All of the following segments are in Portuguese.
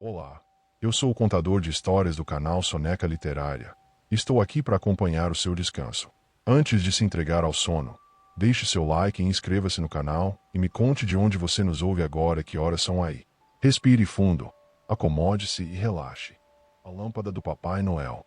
Olá, eu sou o contador de histórias do canal Soneca Literária. Estou aqui para acompanhar o seu descanso. Antes de se entregar ao sono, deixe seu like e inscreva-se no canal e me conte de onde você nos ouve agora e que horas são aí. Respire fundo, acomode-se e relaxe. A lâmpada do Papai Noel.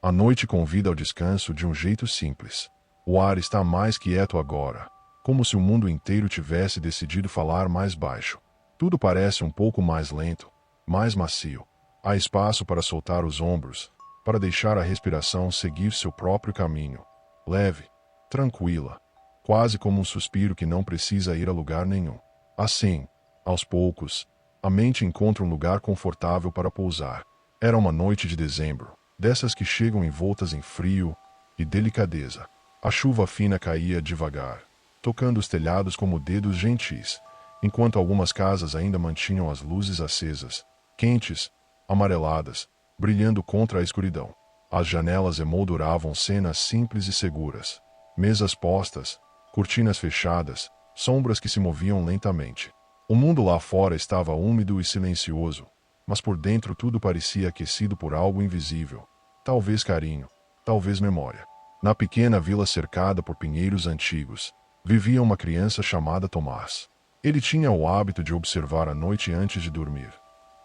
A noite convida ao descanso de um jeito simples. O ar está mais quieto agora, como se o mundo inteiro tivesse decidido falar mais baixo. Tudo parece um pouco mais lento, mais macio. Há espaço para soltar os ombros, para deixar a respiração seguir seu próprio caminho. Leve, tranquila, quase como um suspiro que não precisa ir a lugar nenhum. Assim, aos poucos, a mente encontra um lugar confortável para pousar. Era uma noite de dezembro, dessas que chegam envoltas em frio e delicadeza. A chuva fina caía devagar, tocando os telhados como dedos gentis, enquanto algumas casas ainda mantinham as luzes acesas, quentes, amareladas, brilhando contra a escuridão. As janelas emolduravam cenas simples e seguras. Mesas postas, cortinas fechadas, sombras que se moviam lentamente. O mundo lá fora estava úmido e silencioso, mas por dentro tudo parecia aquecido por algo invisível. Talvez carinho, talvez memória. Na pequena vila cercada por pinheiros antigos, vivia uma criança chamada Tomás. Ele tinha o hábito de observar a noite antes de dormir.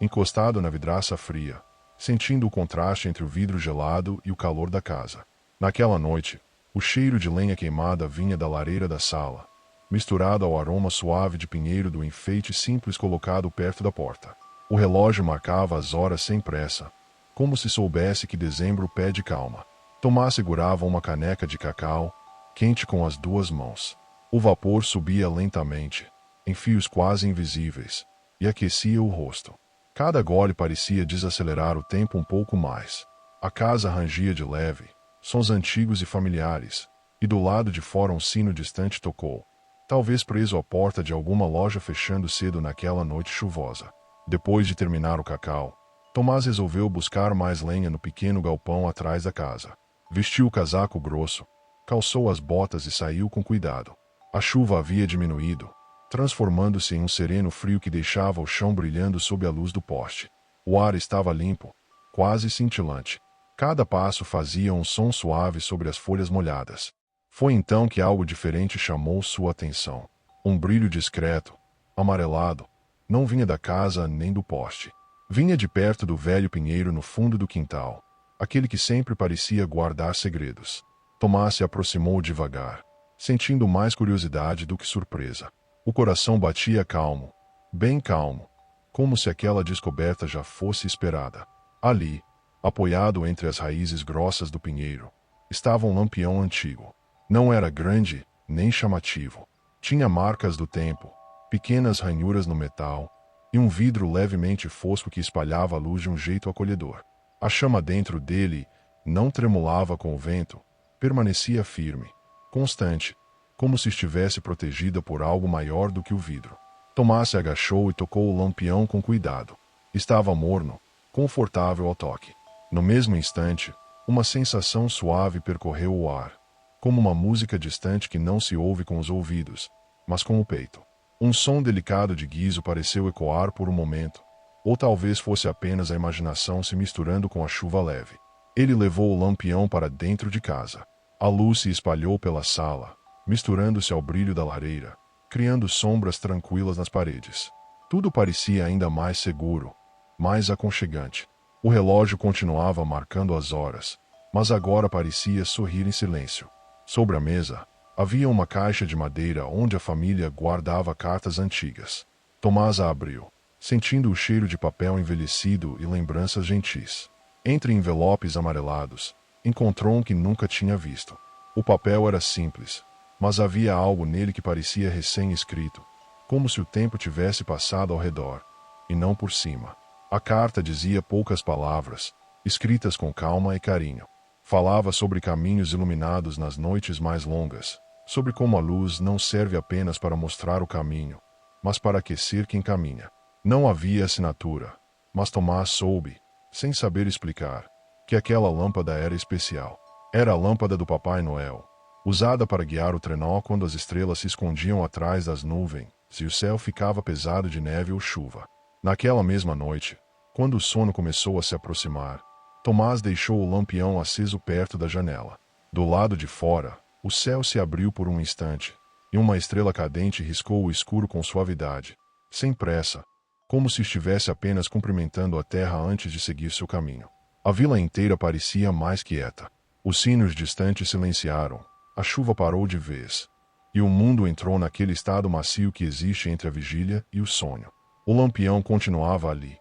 Encostado na vidraça fria, sentindo o contraste entre o vidro gelado e o calor da casa. Naquela noite, o cheiro de lenha queimada vinha da lareira da sala, misturado ao aroma suave de pinheiro do enfeite simples colocado perto da porta. O relógio marcava as horas sem pressa, como se soubesse que dezembro pede calma. Tomás segurava uma caneca de cacau, quente com as duas mãos. O vapor subia lentamente, em fios quase invisíveis, e aquecia o rosto. Cada gole parecia desacelerar o tempo um pouco mais. A casa rangia de leve, sons antigos e familiares, e do lado de fora um sino distante tocou, talvez preso à porta de alguma loja fechando cedo naquela noite chuvosa. Depois de terminar o cacau, Tomás resolveu buscar mais lenha no pequeno galpão atrás da casa. Vestiu o casaco grosso, calçou as botas e saiu com cuidado. A chuva havia diminuído, transformando-se em um sereno frio que deixava o chão brilhando sob a luz do poste. O ar estava limpo, quase cintilante. Cada passo fazia um som suave sobre as folhas molhadas. Foi então que algo diferente chamou sua atenção. Um brilho discreto, amarelado, não vinha da casa nem do poste. Vinha de perto do velho pinheiro no fundo do quintal, aquele que sempre parecia guardar segredos. Tomás se aproximou devagar, sentindo mais curiosidade do que surpresa. O coração batia calmo, bem calmo, como se aquela descoberta já fosse esperada. Ali, apoiado entre as raízes grossas do pinheiro, estava um lampião antigo. Não era grande, nem chamativo. Tinha marcas do tempo, pequenas ranhuras no metal, e um vidro levemente fosco que espalhava a luz de um jeito acolhedor. A chama dentro dele não tremulava com o vento, permanecia firme, constante, como se estivesse protegida por algo maior do que o vidro. Tomás se agachou e tocou o lampião com cuidado. Estava morno, confortável ao toque. No mesmo instante, uma sensação suave percorreu o ar, como uma música distante que não se ouve com os ouvidos, mas com o peito. Um som delicado de guizo pareceu ecoar por um momento, ou talvez fosse apenas a imaginação se misturando com a chuva leve. Ele levou o lampião para dentro de casa. A luz se espalhou pela sala, misturando-se ao brilho da lareira, criando sombras tranquilas nas paredes. Tudo parecia ainda mais seguro, mais aconchegante. O relógio continuava marcando as horas, mas agora parecia sorrir em silêncio. Sobre a mesa, havia uma caixa de madeira onde a família guardava cartas antigas. Tomás a abriu, sentindo o cheiro de papel envelhecido e lembranças gentis. Entre envelopes amarelados, encontrou um que nunca tinha visto. O papel era simples, mas havia algo nele que parecia recém-escrito, como se o tempo tivesse passado ao redor, e não por cima. A carta dizia poucas palavras, escritas com calma e carinho. Falava sobre caminhos iluminados nas noites mais longas, sobre como a luz não serve apenas para mostrar o caminho, mas para aquecer quem caminha. Não havia assinatura, mas Tomás soube, sem saber explicar, que aquela lâmpada era especial. Era a lâmpada do Papai Noel, usada para guiar o trenó quando as estrelas se escondiam atrás das nuvens e o céu ficava pesado de neve ou chuva. Naquela mesma noite, Quando o sono começou a se aproximar, Tomás deixou o lampião aceso perto da janela. Do lado de fora, o céu se abriu por um instante, e uma estrela cadente riscou o escuro com suavidade, sem pressa, como se estivesse apenas cumprimentando a terra antes de seguir seu caminho. A vila inteira parecia mais quieta. Os sinos distantes silenciaram, a chuva parou de vez, e o mundo entrou naquele estado macio que existe entre a vigília e o sonho. O lampião continuava ali,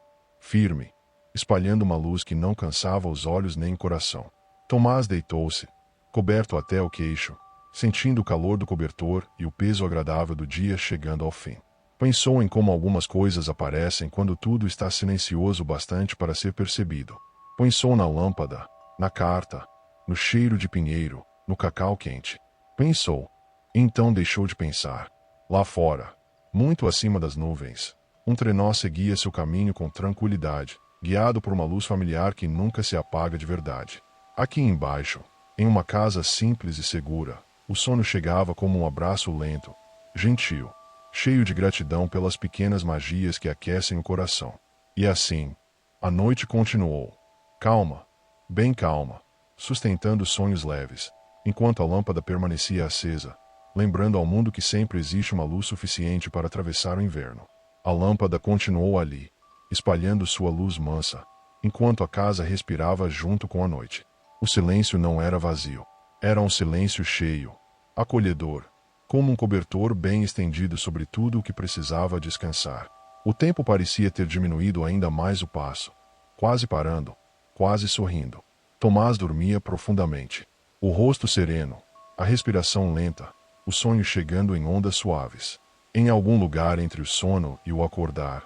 firme, espalhando uma luz que não cansava os olhos nem o coração. Tomás deitou-se, coberto até o queixo, sentindo o calor do cobertor e o peso agradável do dia chegando ao fim. Pensou em como algumas coisas aparecem quando tudo está silencioso bastante para ser percebido. Pensou na lâmpada, na carta, no cheiro de pinheiro, no cacau quente. Pensou. Então deixou de pensar. Lá fora, muito acima das nuvens, um trenó seguia seu caminho com tranquilidade, guiado por uma luz familiar que nunca se apaga de verdade. Aqui embaixo, em uma casa simples e segura, o sono chegava como um abraço lento, gentil, cheio de gratidão pelas pequenas magias que aquecem o coração. E assim, a noite continuou. Calma, bem calma, sustentando sonhos leves, enquanto a lâmpada permanecia acesa, lembrando ao mundo que sempre existe uma luz suficiente para atravessar o inverno. A lâmpada continuou ali, espalhando sua luz mansa, enquanto a casa respirava junto com a noite. O silêncio não era vazio. Era um silêncio cheio, acolhedor, como um cobertor bem estendido sobre tudo o que precisava descansar. O tempo parecia ter diminuído ainda mais o passo, quase parando, quase sorrindo. Tomás dormia profundamente. O rosto sereno, a respiração lenta, o sonho chegando em ondas suaves. Em algum lugar entre o sono e o acordar,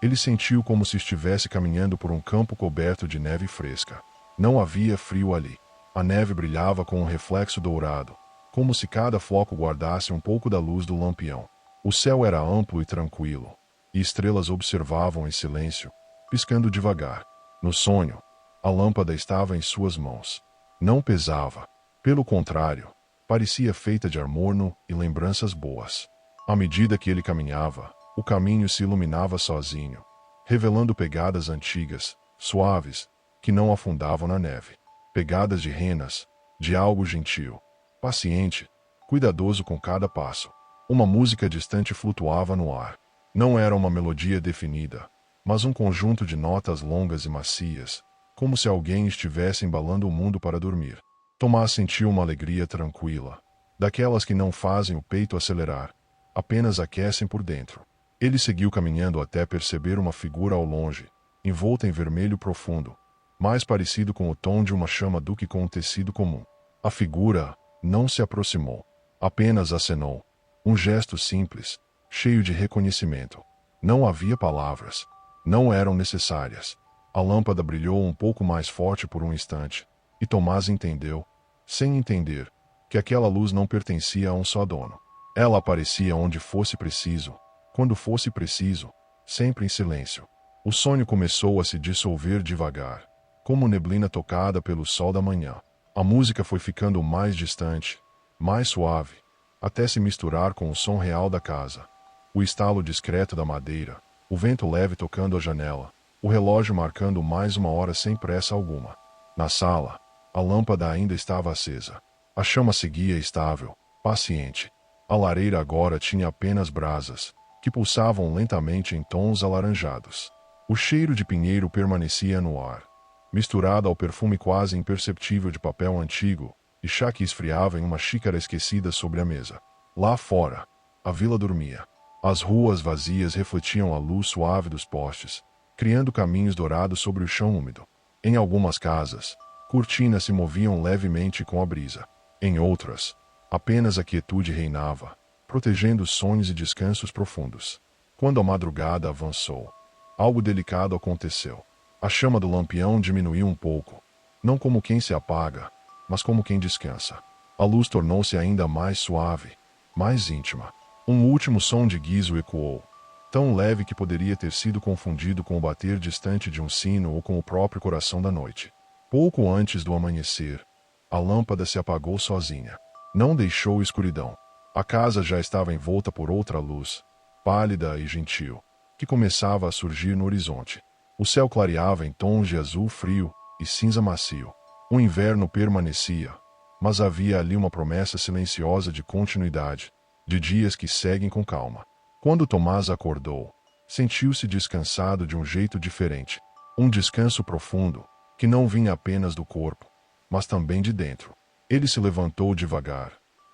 ele sentiu como se estivesse caminhando por um campo coberto de neve fresca. Não havia frio ali. A neve brilhava com um reflexo dourado, como se cada floco guardasse um pouco da luz do lampião. O céu era amplo e tranquilo, e estrelas observavam em silêncio, piscando devagar. No sonho, a lâmpada estava em suas mãos. Não pesava. Pelo contrário, parecia feita de amorno e lembranças boas. À medida que ele caminhava, o caminho se iluminava sozinho, revelando pegadas antigas, suaves, que não afundavam na neve. Pegadas de renas, de algo gentil, paciente, cuidadoso com cada passo. Uma música distante flutuava no ar. Não era uma melodia definida, mas um conjunto de notas longas e macias, como se alguém estivesse embalando o mundo para dormir. Tomás sentiu uma alegria tranquila, daquelas que não fazem o peito acelerar, apenas aquecem por dentro. Ele seguiu caminhando até perceber uma figura ao longe, envolta em vermelho profundo, mais parecido com o tom de uma chama do que com um tecido comum. A figura não se aproximou, apenas acenou. Um gesto simples, cheio de reconhecimento. Não havia palavras. Não eram necessárias. A lâmpada brilhou um pouco mais forte por um instante, e Tomás entendeu, sem entender, que aquela luz não pertencia a um só dono. Ela aparecia onde fosse preciso, quando fosse preciso, sempre em silêncio. O sonho começou a se dissolver devagar, como neblina tocada pelo sol da manhã. A música foi ficando mais distante, mais suave, até se misturar com o som real da casa. O estalo discreto da madeira, o vento leve tocando a janela, o relógio marcando mais uma hora sem pressa alguma. Na sala, a lâmpada ainda estava acesa. A chama seguia estável, paciente. A lareira agora tinha apenas brasas, que pulsavam lentamente em tons alaranjados. O cheiro de pinheiro permanecia no ar, misturado ao perfume quase imperceptível de papel antigo e chá que esfriava em uma xícara esquecida sobre a mesa. Lá fora, a vila dormia. As ruas vazias refletiam a luz suave dos postes, criando caminhos dourados sobre o chão úmido. Em algumas casas, cortinas se moviam levemente com a brisa. Em outras, apenas a quietude reinava, protegendo sonhos e descansos profundos. Quando a madrugada avançou, algo delicado aconteceu. A chama do lampião diminuiu um pouco, não como quem se apaga, mas como quem descansa. A luz tornou-se ainda mais suave, mais íntima. Um último som de guizo ecoou, tão leve que poderia ter sido confundido com o bater distante de um sino ou com o próprio coração da noite. Pouco antes do amanhecer, a lâmpada se apagou sozinha. Não deixou escuridão. A casa já estava envolta por outra luz, pálida e gentil, que começava a surgir no horizonte. O céu clareava em tons de azul frio e cinza macio. O inverno permanecia, mas havia ali uma promessa silenciosa de continuidade, de dias que seguem com calma. Quando Tomás acordou, sentiu-se descansado de um jeito diferente. Um descanso profundo, que não vinha apenas do corpo, mas também de dentro. Ele se levantou devagar,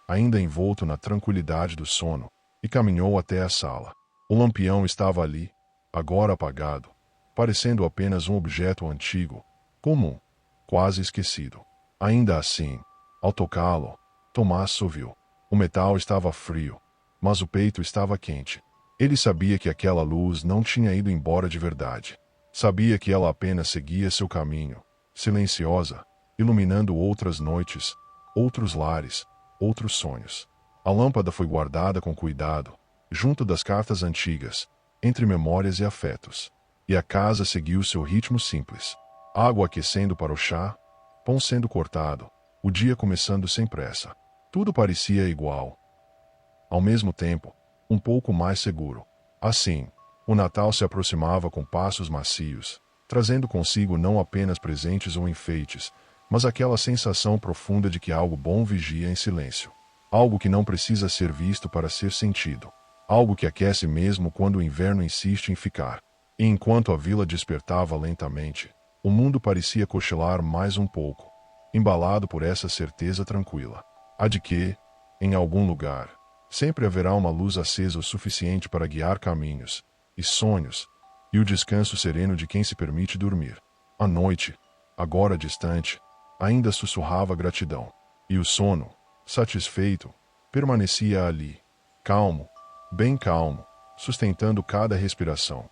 ainda envolto na tranquilidade do sono, e caminhou até a sala. O lampião estava ali, agora apagado, parecendo apenas um objeto antigo, comum, quase esquecido. Ainda assim, ao tocá-lo, Tomás sorriu. O metal estava frio, mas o peito estava quente. Ele sabia que aquela luz não tinha ido embora de verdade. Sabia que ela apenas seguia seu caminho, silenciosa, iluminando outras noites, outros lares, outros sonhos. A lâmpada foi guardada com cuidado, junto das cartas antigas, entre memórias e afetos. E a casa seguiu seu ritmo simples. Água aquecendo para o chá, pão sendo cortado, o dia começando sem pressa. Tudo parecia igual. Ao mesmo tempo, um pouco mais seguro. Assim, o Natal se aproximava com passos macios, trazendo consigo não apenas presentes ou enfeites, mas aquela sensação profunda de que algo bom vigia em silêncio. Algo que não precisa ser visto para ser sentido. Algo que aquece mesmo quando o inverno insiste em ficar. E enquanto a vila despertava lentamente, o mundo parecia cochilar mais um pouco, embalado por essa certeza tranquila. A de que, em algum lugar, sempre haverá uma luz acesa o suficiente para guiar caminhos, e sonhos, e o descanso sereno de quem se permite dormir. A noite, agora distante, ainda sussurrava gratidão. E o sono, satisfeito, permanecia ali, calmo, bem calmo, sustentando cada respiração,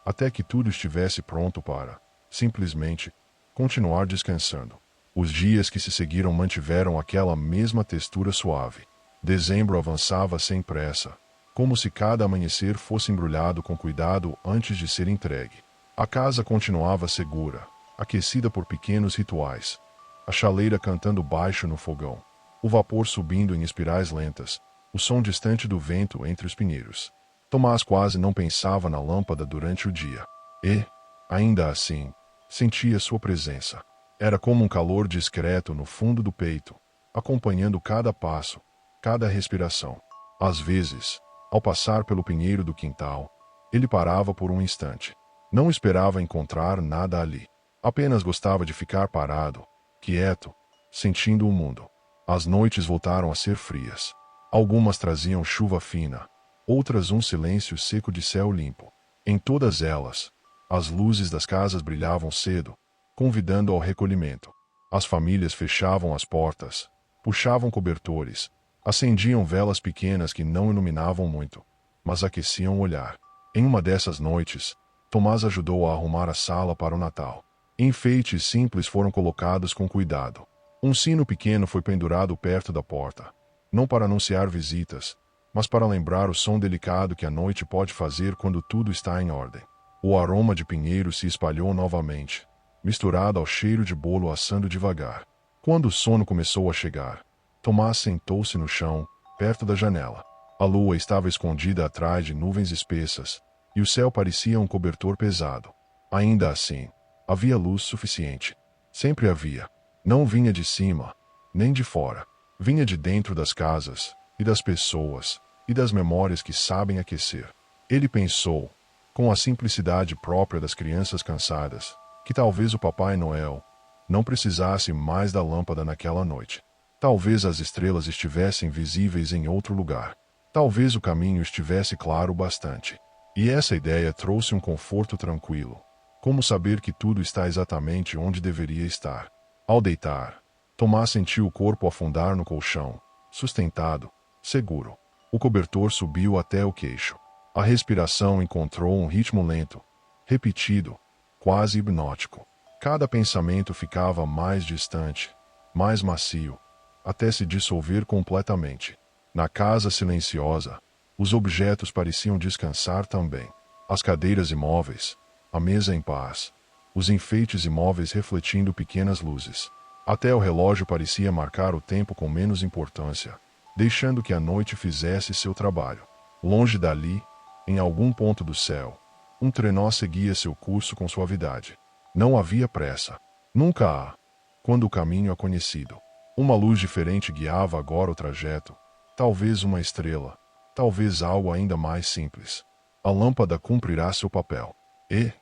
até que tudo estivesse pronto para, simplesmente, continuar descansando. Os dias que se seguiram mantiveram aquela mesma textura suave. Dezembro avançava sem pressa, como se cada amanhecer fosse embrulhado com cuidado antes de ser entregue. A casa continuava segura, aquecida por pequenos rituais. A chaleira cantando baixo no fogão, o vapor subindo em espirais lentas, o som distante do vento entre os pinheiros. Tomás quase não pensava na lâmpada durante o dia. E, ainda assim, sentia sua presença. Era como um calor discreto no fundo do peito, acompanhando cada passo, cada respiração. Às vezes, ao passar pelo pinheiro do quintal, ele parava por um instante. Não esperava encontrar nada ali. Apenas gostava de ficar parado, quieto, sentindo o mundo. As noites voltaram a ser frias. Algumas traziam chuva fina, outras um silêncio seco de céu limpo. Em todas elas, as luzes das casas brilhavam cedo, convidando ao recolhimento. As famílias fechavam as portas, puxavam cobertores, acendiam velas pequenas que não iluminavam muito, mas aqueciam o olhar. Em uma dessas noites, Tomás ajudou a arrumar a sala para o Natal. Enfeites simples foram colocados com cuidado. Um sino pequeno foi pendurado perto da porta, não para anunciar visitas, mas para lembrar o som delicado que a noite pode fazer quando tudo está em ordem. O aroma de pinheiro se espalhou novamente, misturado ao cheiro de bolo assando devagar. Quando o sono começou a chegar, Tomás sentou-se no chão, perto da janela. A lua estava escondida atrás de nuvens espessas, e o céu parecia um cobertor pesado. Ainda assim, havia luz suficiente. Sempre havia. Não vinha de cima, nem de fora. Vinha de dentro das casas, e das pessoas, e das memórias que sabem aquecer. Ele pensou, com a simplicidade própria das crianças cansadas, que talvez o Papai Noel não precisasse mais da lâmpada naquela noite. Talvez as estrelas estivessem visíveis em outro lugar. Talvez o caminho estivesse claro bastante. E essa ideia trouxe um conforto tranquilo, como saber que tudo está exatamente onde deveria estar. Ao deitar, Tomás sentiu o corpo afundar no colchão, sustentado, seguro. O cobertor subiu até o queixo. A respiração encontrou um ritmo lento, repetido, quase hipnótico. Cada pensamento ficava mais distante, mais macio, até se dissolver completamente. Na casa silenciosa, os objetos pareciam descansar também. As cadeiras imóveis, a mesa em paz, os enfeites imóveis refletindo pequenas luzes. Até o relógio parecia marcar o tempo com menos importância, deixando que a noite fizesse seu trabalho. Longe dali, em algum ponto do céu, Um trenó seguia seu curso com suavidade. Não havia pressa. Nunca há. Quando o caminho é conhecido. Uma luz diferente guiava agora o trajeto. Talvez uma estrela. Talvez algo ainda mais simples. A lâmpada cumprirá seu papel. E,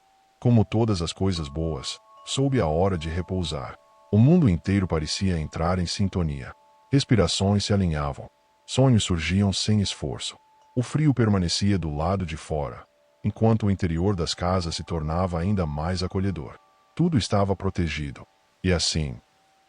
como todas as coisas boas, soube a hora de repousar. O mundo inteiro parecia entrar em sintonia. Respirações se alinhavam. Sonhos surgiam sem esforço. O frio permanecia do lado de fora, enquanto o interior das casas se tornava ainda mais acolhedor. Tudo estava protegido. E assim,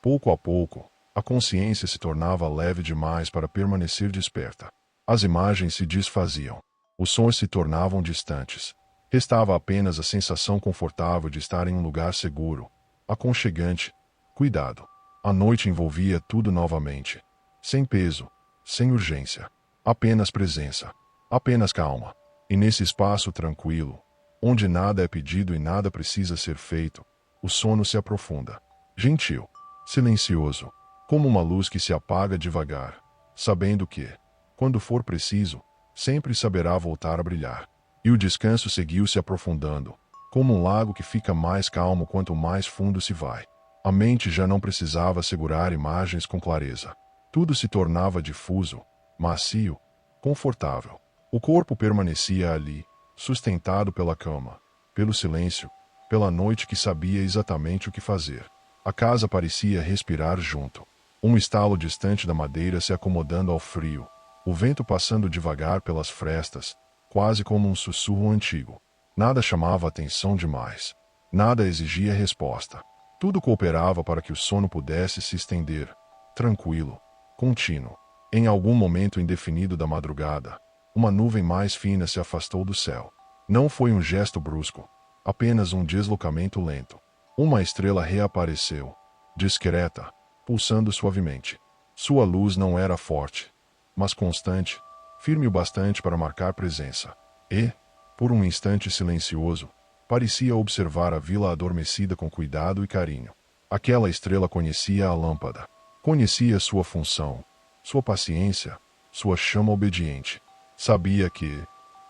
pouco a pouco, a consciência se tornava leve demais para permanecer desperta. As imagens se desfaziam. Os sons se tornavam distantes. Restava apenas a sensação confortável de estar em um lugar seguro, aconchegante, cuidado. A noite envolvia tudo novamente. Sem peso, sem urgência. Apenas presença. Apenas calma. E nesse espaço tranquilo, onde nada é pedido e nada precisa ser feito, o sono se aprofunda. Gentil. Silencioso. Como uma luz que se apaga devagar, sabendo que, quando for preciso, sempre saberá voltar a brilhar. E o descanso seguiu se aprofundando, como um lago que fica mais calmo quanto mais fundo se vai. A mente já não precisava segurar imagens com clareza. Tudo se tornava difuso, macio, confortável. O corpo permanecia ali, sustentado pela cama, pelo silêncio, pela noite que sabia exatamente o que fazer. A casa parecia respirar junto. Um estalo distante da madeira se acomodando ao frio, o vento passando devagar pelas frestas, quase como um sussurro antigo. Nada chamava atenção demais. Nada exigia resposta. Tudo cooperava para que o sono pudesse se estender, tranquilo, contínuo. Em algum momento indefinido da madrugada, uma nuvem mais fina se afastou do céu. Não foi um gesto brusco, apenas um deslocamento lento. Uma estrela reapareceu, discreta, pulsando suavemente. Sua luz não era forte, mas constante, firme o bastante para marcar presença. E, por um instante silencioso, parecia observar a vila adormecida com cuidado e carinho. Aquela estrela conhecia a lâmpada. Conhecia sua função, sua paciência, sua chama obediente. Sabia que,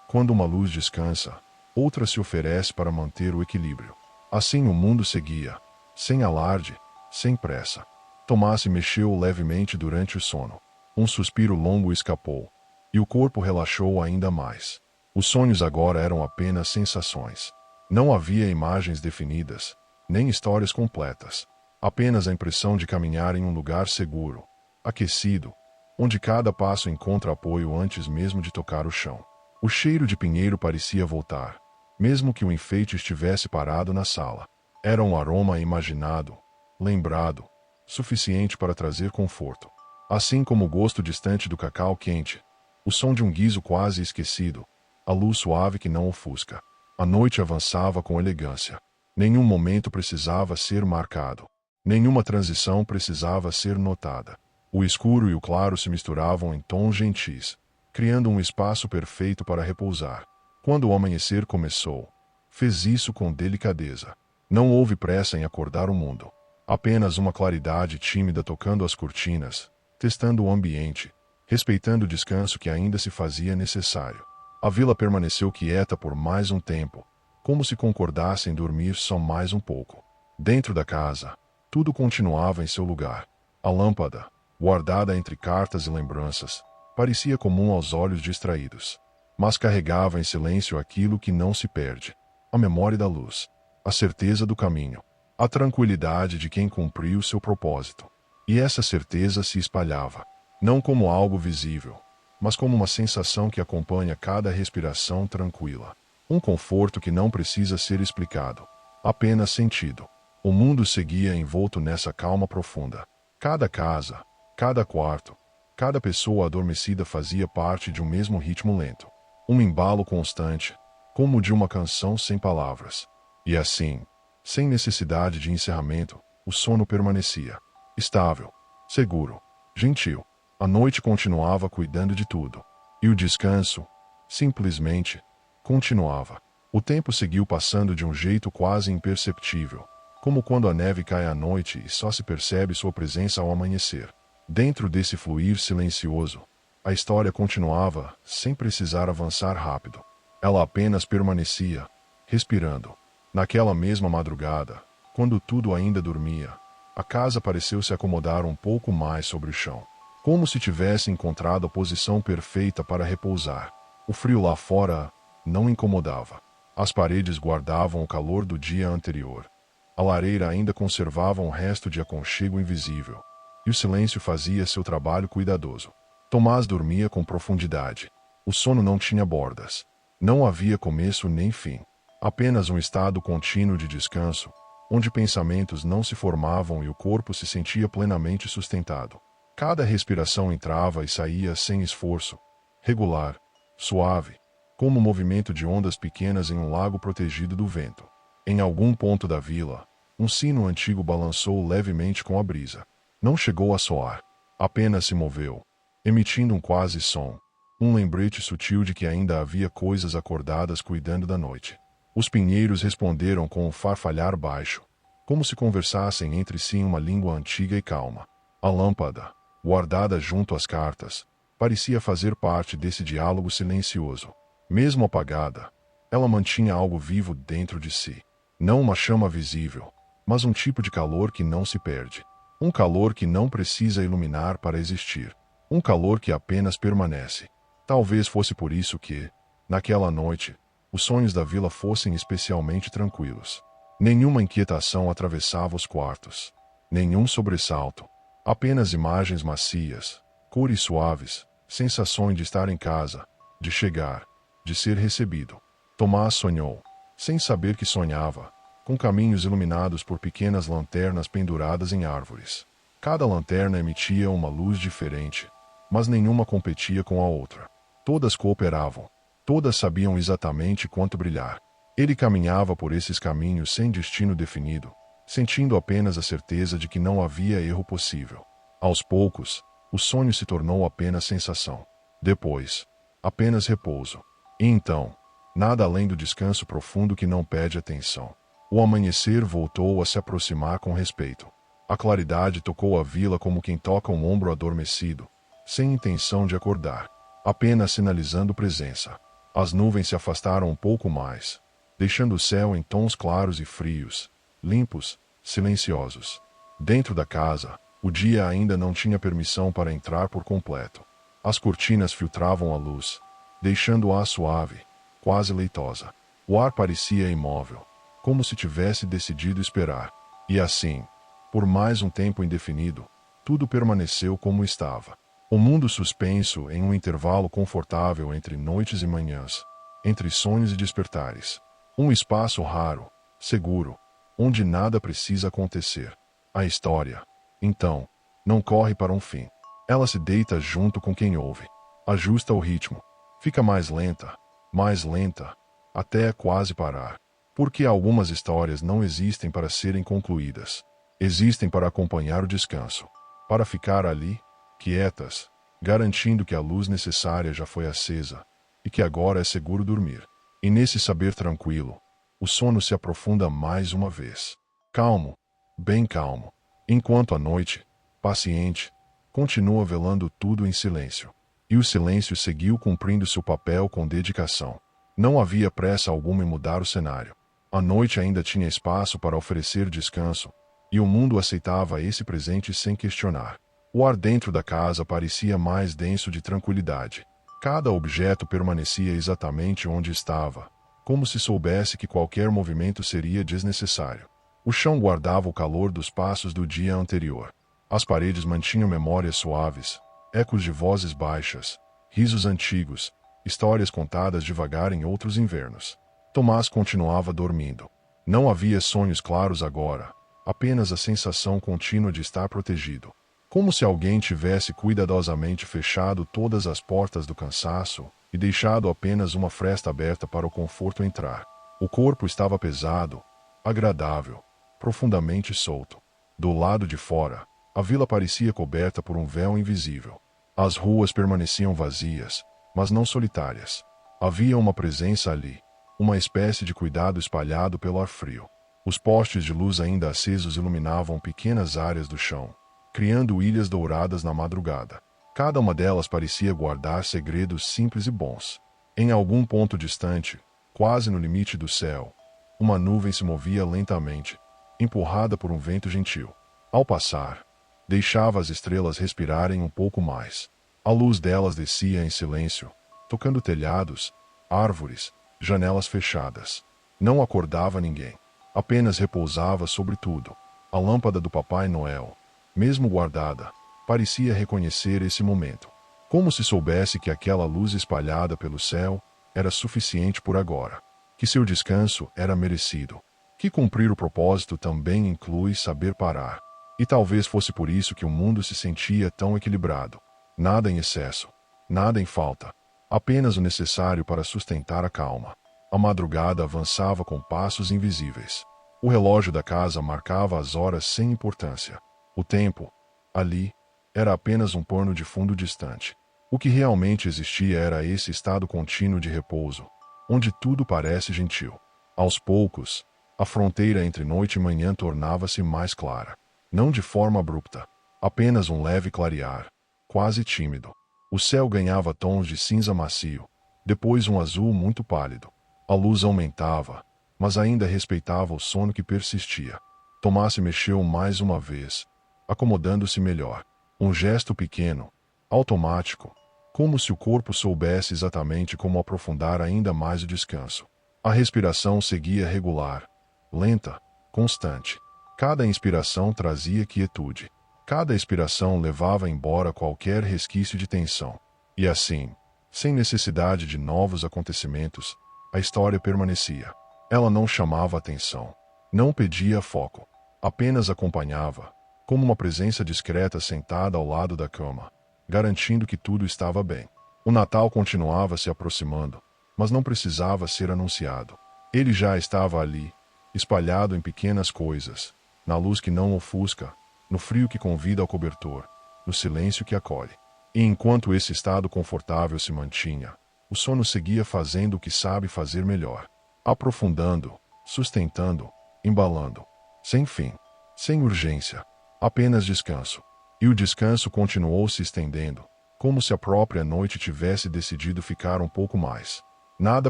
quando uma luz descansa, outra se oferece para manter o equilíbrio. Assim o mundo seguia, sem alarde, sem pressa. Tomás se mexeu levemente durante o sono. Um suspiro longo escapou, e o corpo relaxou ainda mais. Os sonhos agora eram apenas sensações. Não havia imagens definidas, nem histórias completas. Apenas a impressão de caminhar em um lugar seguro, aquecido, onde cada passo encontra apoio antes mesmo de tocar o chão. O cheiro de pinheiro parecia voltar, mesmo que o enfeite estivesse parado na sala. Era um aroma imaginado, lembrado, suficiente para trazer conforto. Assim como o gosto distante do cacau quente, o som de um guizo quase esquecido, a luz suave que não ofusca. A noite avançava com elegância. Nenhum momento precisava ser marcado. Nenhuma transição precisava ser notada. O escuro e o claro se misturavam em tons gentis, criando um espaço perfeito para repousar. Quando o amanhecer começou, fez isso com delicadeza. Não houve pressa em acordar o mundo. Apenas uma claridade tímida tocando as cortinas, testando o ambiente, respeitando o descanso que ainda se fazia necessário. A vila permaneceu quieta por mais um tempo, como se concordasse em dormir só mais um pouco. Dentro da casa, tudo continuava em seu lugar. A lâmpada, guardada entre cartas e lembranças, parecia comum aos olhos distraídos, mas carregava em silêncio aquilo que não se perde: a memória da luz, a certeza do caminho, a tranquilidade de quem cumpriu seu propósito. E essa certeza se espalhava, não como algo visível, mas como uma sensação que acompanha cada respiração tranquila. Um conforto que não precisa ser explicado, apenas sentido. O mundo seguia envolto nessa calma profunda. Cada casa, cada quarto, cada pessoa adormecida fazia parte de um mesmo ritmo lento. Um embalo constante, como de uma canção sem palavras. E assim, sem necessidade de encerramento, o sono permanecia. Estável, seguro, gentil. A noite continuava cuidando de tudo. E o descanso, simplesmente, continuava. O tempo seguiu passando de um jeito quase imperceptível, como quando a neve cai à noite e só se percebe sua presença ao amanhecer. Dentro desse fluir silencioso, a história continuava, sem precisar avançar rápido. Ela apenas permanecia, respirando. Naquela mesma madrugada, quando tudo ainda dormia, a casa pareceu se acomodar um pouco mais sobre o chão, como se tivesse encontrado a posição perfeita para repousar. O frio lá fora não incomodava. As paredes guardavam o calor do dia anterior. A lareira ainda conservava um resto de aconchego invisível. E o silêncio fazia seu trabalho cuidadoso. Tomás dormia com profundidade. O sono não tinha bordas. Não havia começo nem fim. Apenas um estado contínuo de descanso, onde pensamentos não se formavam e o corpo se sentia plenamente sustentado. Cada respiração entrava e saía sem esforço, regular, suave, como o movimento de ondas pequenas em um lago protegido do vento. Em algum ponto da vila, um sino antigo balançou levemente com a brisa. Não chegou a soar, apenas se moveu, emitindo um quase som, um lembrete sutil de que ainda havia coisas acordadas cuidando da noite. Os pinheiros responderam com um farfalhar baixo, como se conversassem entre si em uma língua antiga e calma. A lâmpada, guardada junto às cartas, parecia fazer parte desse diálogo silencioso. Mesmo apagada, ela mantinha algo vivo dentro de si. Não uma chama visível, mas um tipo de calor que não se perde. Um calor que não precisa iluminar para existir. Um calor que apenas permanece. Talvez fosse por isso que, naquela noite, os sonhos da vila fossem especialmente tranquilos. Nenhuma inquietação atravessava os quartos. Nenhum sobressalto. Apenas imagens macias, cores suaves, sensações de estar em casa, de chegar, de ser recebido. Tomás sonhou, sem saber que sonhava, com caminhos iluminados por pequenas lanternas penduradas em árvores. Cada lanterna emitia uma luz diferente, mas nenhuma competia com a outra. Todas cooperavam. Todas sabiam exatamente quanto brilhar. Ele caminhava por esses caminhos sem destino definido, sentindo apenas a certeza de que não havia erro possível. Aos poucos, o sonho se tornou apenas sensação. Depois, apenas repouso. E então, nada além do descanso profundo que não pede atenção. O amanhecer voltou a se aproximar com respeito. A claridade tocou a vila como quem toca um ombro adormecido, sem intenção de acordar, apenas sinalizando presença. As nuvens se afastaram um pouco mais, deixando o céu em tons claros e frios, limpos, silenciosos. Dentro da casa, o dia ainda não tinha permissão para entrar por completo. As cortinas filtravam a luz, deixando-a suave, quase leitosa. O ar parecia imóvel, como se tivesse decidido esperar. E assim, por mais um tempo indefinido, tudo permaneceu como estava. O mundo suspenso em um intervalo confortável entre noites e manhãs, entre sonhos e despertares. Um espaço raro, seguro, onde nada precisa acontecer. A história, então, não corre para um fim. Ela se deita junto com quem ouve. Ajusta o ritmo. Fica mais lenta, até quase parar. Porque algumas histórias não existem para serem concluídas. Existem para acompanhar o descanso. Para ficar ali, quietas, garantindo que a luz necessária já foi acesa, e que agora é seguro dormir. E nesse saber tranquilo, o sono se aprofunda mais uma vez. Calmo, bem calmo, enquanto a noite, paciente, continua velando tudo em silêncio. E o silêncio seguiu cumprindo seu papel com dedicação. Não havia pressa alguma em mudar o cenário. A noite ainda tinha espaço para oferecer descanso, e o mundo aceitava esse presente sem questionar. O ar dentro da casa parecia mais denso de tranquilidade. Cada objeto permanecia exatamente onde estava, como se soubesse que qualquer movimento seria desnecessário. O chão guardava o calor dos passos do dia anterior. As paredes mantinham memórias suaves, ecos de vozes baixas, risos antigos, histórias contadas devagar em outros invernos. Tomás continuava dormindo. Não havia sonhos claros agora, apenas a sensação contínua de estar protegido. Como se alguém tivesse cuidadosamente fechado todas as portas do cansaço e deixado apenas uma fresta aberta para o conforto entrar. O corpo estava pesado, agradável, profundamente solto. Do lado de fora, a vila parecia coberta por um véu invisível. As ruas permaneciam vazias, mas não solitárias. Havia uma presença ali, uma espécie de cuidado espalhado pelo ar frio. Os postes de luz ainda acesos iluminavam pequenas áreas do chão, criando ilhas douradas na madrugada. Cada uma delas parecia guardar segredos simples e bons. Em algum ponto distante, quase no limite do céu, Uma nuvem se movia lentamente, empurrada por um vento gentil. Ao passar, deixava as estrelas respirarem um pouco mais. A luz delas descia em silêncio, tocando telhados, árvores, janelas fechadas. Não acordava ninguém. Apenas repousava sobre tudo. A lâmpada do Papai Noel, mesmo guardada, parecia reconhecer esse momento. Como se soubesse que aquela luz espalhada pelo céu era suficiente por agora. Que seu descanso era merecido. Que cumprir o propósito também inclui saber parar. E talvez fosse por isso que o mundo se sentia tão equilibrado. Nada em excesso, nada em falta. Apenas o necessário para sustentar a calma. A madrugada avançava com passos invisíveis. O relógio da casa marcava as horas sem importância. O tempo, ali, era apenas um pano de fundo distante. O que realmente existia era esse estado contínuo de repouso, onde tudo parece gentil. Aos poucos, a fronteira entre noite e manhã tornava-se mais clara. Não de forma abrupta, apenas um leve clarear, quase tímido. O céu ganhava tons de cinza macio, depois um azul muito pálido. A luz aumentava, mas ainda respeitava o sono que persistia. Tomás se mexeu mais uma vez, acomodando-se melhor. Um gesto pequeno, automático, como se o corpo soubesse exatamente como aprofundar ainda mais o descanso. A respiração seguia regular, lenta, constante. Cada inspiração trazia quietude. Cada expiração levava embora qualquer resquício de tensão. E assim, sem necessidade de novos acontecimentos, a história permanecia. Ela não chamava atenção, não pedia foco, apenas acompanhava, como uma presença discreta sentada ao lado da cama, garantindo que tudo estava bem. O Natal continuava se aproximando, mas não precisava ser anunciado. Ele já estava ali, espalhado em pequenas coisas, na luz que não ofusca, no frio que convida ao cobertor, no silêncio que acolhe. E enquanto esse estado confortável se mantinha, o sono seguia fazendo o que sabe fazer melhor. Aprofundando, sustentando, embalando. Sem fim, sem urgência, apenas descanso. E o descanso continuou se estendendo, como se a própria noite tivesse decidido ficar um pouco mais. Nada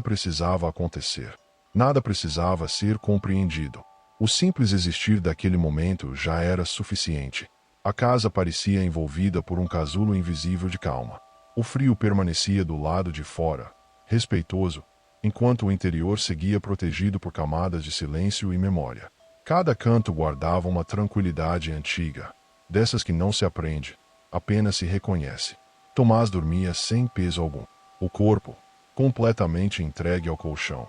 precisava acontecer. Nada precisava ser compreendido. O simples existir daquele momento já era suficiente. A casa parecia envolvida por um casulo invisível de calma. O frio permanecia do lado de fora, respeitoso, enquanto o interior seguia protegido por camadas de silêncio e memória. Cada canto guardava uma tranquilidade antiga, dessas que não se aprende, apenas se reconhece. Tomás dormia sem peso algum. O corpo, completamente entregue ao colchão,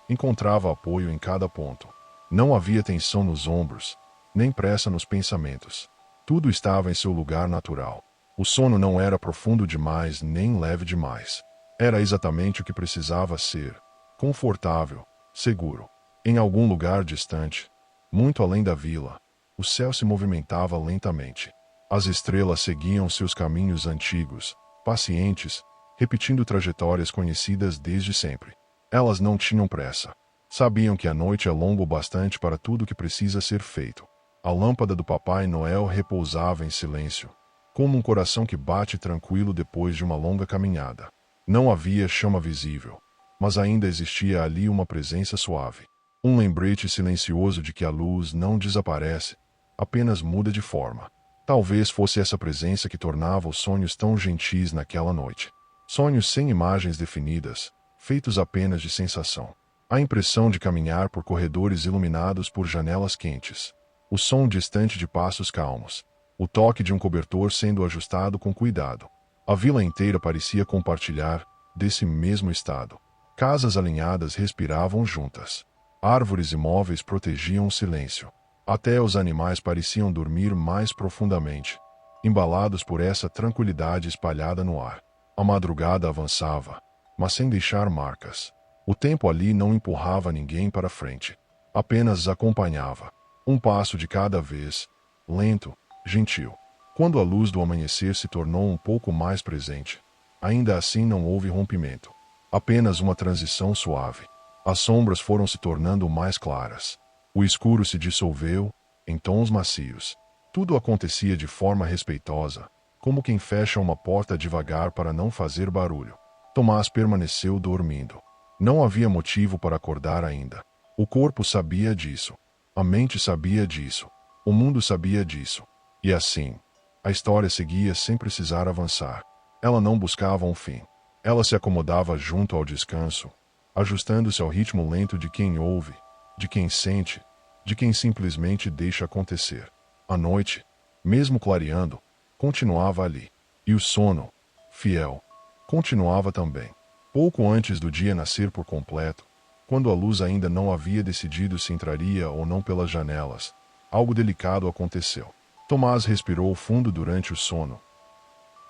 encontrava apoio em cada ponto. Não havia tensão nos ombros, nem pressa nos pensamentos. Tudo estava em seu lugar natural. O sono não era profundo demais nem leve demais. Era exatamente o que precisava ser: confortável, seguro. Em algum lugar distante, muito além da vila, o céu se movimentava lentamente. As estrelas seguiam seus caminhos antigos, pacientes, repetindo trajetórias conhecidas desde sempre. Elas não tinham pressa. Sabiam que a noite é longa o bastante para tudo que precisa ser feito. A lâmpada do Papai Noel repousava em silêncio, como um coração que bate tranquilo depois de uma longa caminhada. Não havia chama visível, mas ainda existia ali uma presença suave. Um lembrete silencioso de que a luz não desaparece, apenas muda de forma. Talvez fosse essa presença que tornava os sonhos tão gentis naquela noite. Sonhos sem imagens definidas, feitos apenas de sensação. A impressão de caminhar por corredores iluminados por janelas quentes. O som distante de passos calmos. O toque de um cobertor sendo ajustado com cuidado. A vila inteira parecia compartilhar desse mesmo estado. Casas alinhadas respiravam juntas. Árvores e móveis protegiam o silêncio. Até os animais pareciam dormir mais profundamente, embalados por essa tranquilidade espalhada no ar. A madrugada avançava, mas sem deixar marcas. O tempo ali não empurrava ninguém para frente. Apenas acompanhava. Um passo de cada vez, lento, gentil. Quando a luz do amanhecer se tornou um pouco mais presente, ainda assim não houve rompimento. Apenas uma transição suave. As sombras foram se tornando mais claras. O escuro se dissolveu, em tons macios. Tudo acontecia de forma respeitosa, como quem fecha uma porta devagar para não fazer barulho. Tomás permaneceu dormindo. Não havia motivo para acordar ainda. O corpo sabia disso. A mente sabia disso. O mundo sabia disso. E assim, a história seguia sem precisar avançar. Ela não buscava um fim. Ela se acomodava junto ao descanso, ajustando-se ao ritmo lento de quem ouve, de quem sente, de quem simplesmente deixa acontecer. A noite, mesmo clareando, continuava ali. E o sono, fiel, continuava também. Pouco antes do dia nascer por completo, quando a luz ainda não havia decidido se entraria ou não pelas janelas, algo delicado aconteceu. Tomás respirou fundo durante o sono.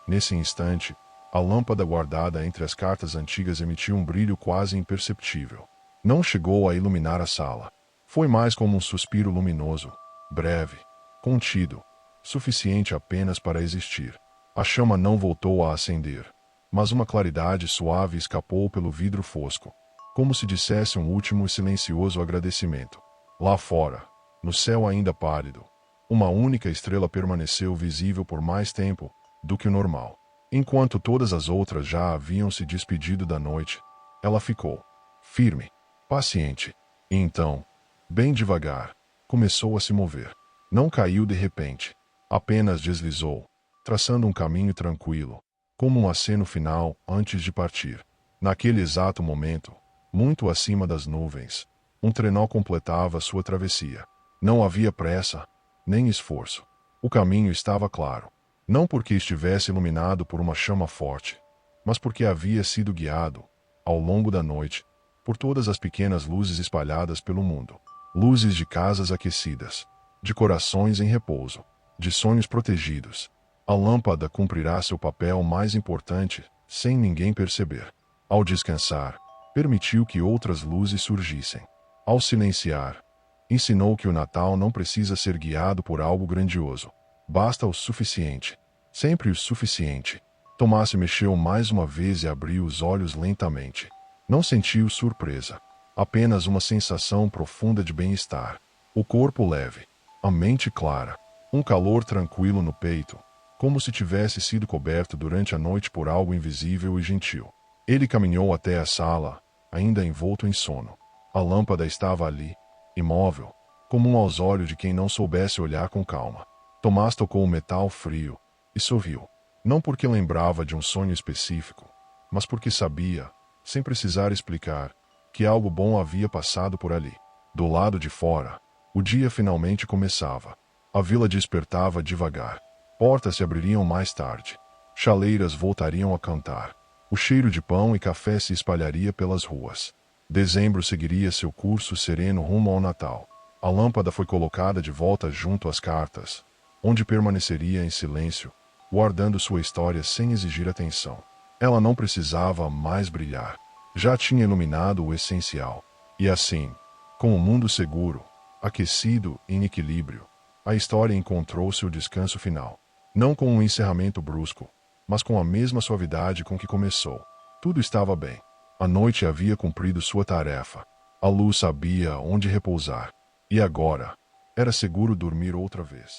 Nesse instante, a lâmpada guardada entre as cartas antigas emitiu um brilho quase imperceptível. Não chegou a iluminar a sala. Foi mais como um suspiro luminoso, breve, contido, suficiente apenas para existir. A chama não voltou a acender, mas uma claridade suave escapou pelo vidro fosco, como se dissesse um último e silencioso agradecimento. Lá fora, no céu ainda pálido, uma única estrela permaneceu visível por mais tempo do que o normal. Enquanto todas as outras já haviam se despedido da noite, ela ficou firme, paciente, e então, bem devagar, começou a se mover. Não caiu de repente, apenas deslizou, traçando um caminho tranquilo, como um aceno final antes de partir. Naquele exato momento, muito acima das nuvens, um trenó completava sua travessia. Não havia pressa, nem esforço. O caminho estava claro. Não porque estivesse iluminado por uma chama forte, mas porque havia sido guiado, ao longo da noite, por todas as pequenas luzes espalhadas pelo mundo. Luzes de casas aquecidas, de corações em repouso, de sonhos protegidos. A lâmpada cumprirá seu papel mais importante, sem ninguém perceber. Ao descansar, permitiu que outras luzes surgissem. Ao silenciar, ensinou que o Natal não precisa ser guiado por algo grandioso. Basta o suficiente. Sempre o suficiente. Tomás se mexeu mais uma vez e abriu os olhos lentamente. Não sentiu surpresa. Apenas uma sensação profunda de bem-estar. O corpo leve. A mente clara. Um calor tranquilo no peito, como se tivesse sido coberto durante a noite por algo invisível e gentil. Ele caminhou até a sala, ainda envolto em sono. A lâmpada estava ali, imóvel, comum aos olhos de quem não soubesse olhar com calma. Tomás tocou o metal frio e sorriu. Não porque lembrava de um sonho específico, mas porque sabia, sem precisar explicar, que algo bom havia passado por ali. Do lado de fora, o dia finalmente começava. A vila despertava devagar. Portas se abririam mais tarde. Chaleiras voltariam a cantar. O cheiro de pão e café se espalharia pelas ruas. Dezembro seguiria seu curso sereno rumo ao Natal. A lâmpada foi colocada de volta junto às cartas, onde permaneceria em silêncio, guardando sua história sem exigir atenção. Ela não precisava mais brilhar. Já tinha iluminado o essencial. E assim, com o mundo seguro, aquecido e em equilíbrio, a história encontrou seu descanso final. Não com um encerramento brusco, mas com a mesma suavidade com que começou. Tudo estava bem. A noite havia cumprido sua tarefa. A luz sabia onde repousar. E agora, era seguro dormir outra vez.